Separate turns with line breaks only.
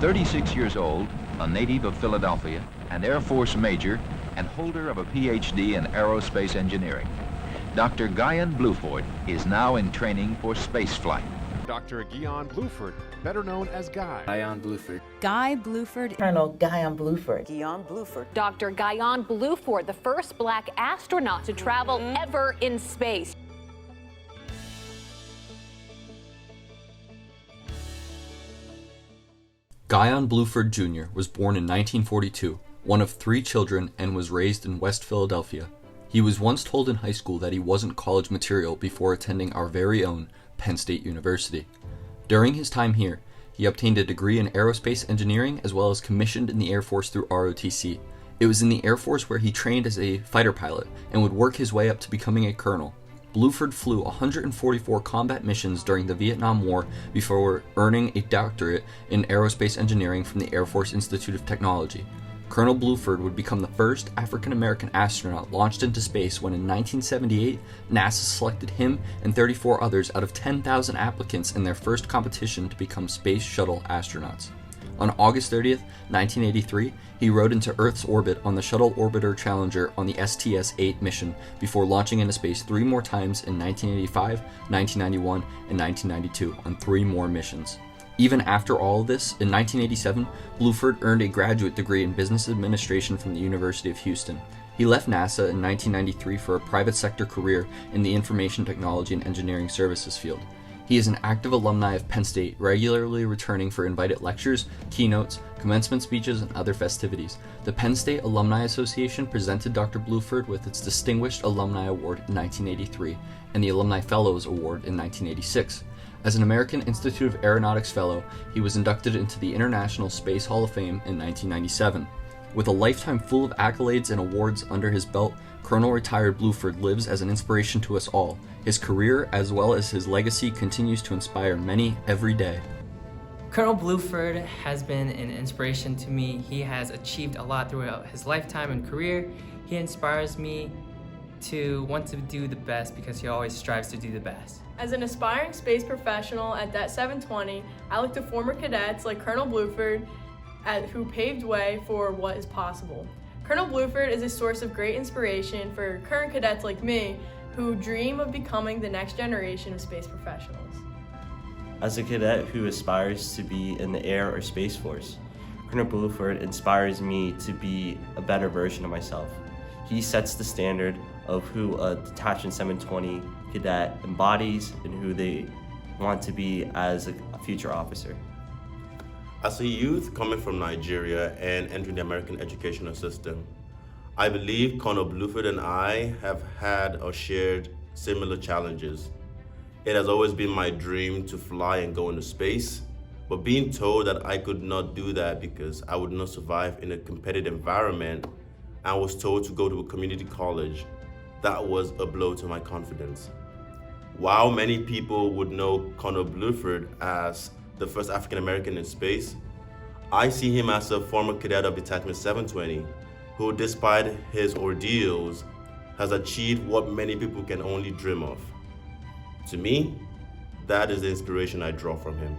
36 years old, a native of Philadelphia, an Air Force major, and holder of a PhD in aerospace engineering. Dr. Guion Bluford is now in training for spaceflight.
Dr. Guion Bluford, better known as Guy.
Guion Bluford.
Guy Bluford.
Colonel Guion Bluford.
Guion Bluford.
Dr. Guion Bluford, the first black astronaut to travel ever in space.
Guion Bluford Jr. was born in 1942, one of 3 children, and was raised in West Philadelphia. He was once told in high school that he wasn't college material before attending our very own Penn State University. During his time here, he obtained a degree in aerospace engineering as well as commissioned in the Air Force through ROTC. It was in the Air Force where he trained as a fighter pilot and would work his way up to becoming a colonel. Bluford flew 144 combat missions during the Vietnam War before earning a doctorate in aerospace engineering from the Air Force Institute of Technology. Colonel Bluford would become the first African-American astronaut launched into space when in 1978, NASA selected him and 34 others out of 10,000 applicants in their first competition to become space shuttle astronauts. On August 30th, 1983, he rode into Earth's orbit on the Shuttle Orbiter Challenger on the STS-8 mission before launching into space 3 more times in 1985, 1991, and 1992 on 3 more missions. Even after all of this, in 1987, Bluford earned a graduate degree in business administration from the University of Houston. He left NASA in 1993 for a private sector career in the information technology and engineering services field. He is an active alumni of Penn State, regularly returning for invited lectures, keynotes, commencement speeches, and other festivities. The Penn State Alumni Association presented Dr. Bluford with its Distinguished Alumni Award in 1983 and the Alumni Fellows Award in 1986. As an American Institute of Aeronautics Fellow, he was inducted into the International Space Hall of Fame in 1997. With a lifetime full of accolades and awards under his belt, Colonel Retired Bluford lives as an inspiration to us all. His career, as well as his legacy, continues to inspire many every day.
Colonel Bluford has been an inspiration to me. He has achieved a lot throughout his lifetime and career. He inspires me to want to do the best because he always strives to do the best.
As an aspiring space professional at Det 720, I look to former cadets like Colonel Bluford who paved way for what is possible. Colonel Bluford is a source of great inspiration for current cadets like me who dream of becoming the next generation of space professionals.
As a cadet who aspires to be in the Air or Space Force, Colonel Bluford inspires me to be a better version of myself. He sets the standard of who a Detachment 720 cadet embodies and who they want to be as a future officer.
As a youth coming from Nigeria and entering the American educational system, I believe Colonel Bluford and I have had or shared similar challenges. It has always been my dream to fly and go into space, but being told that I could not do that because I would not survive in a competitive environment and was told to go to a community college, that was a blow to my confidence. While many people would know Colonel Bluford as the first African American in space, I see him as a former cadet of Detachment 720, who despite his ordeals, has achieved what many people can only dream of. To me, that is the inspiration I draw from him.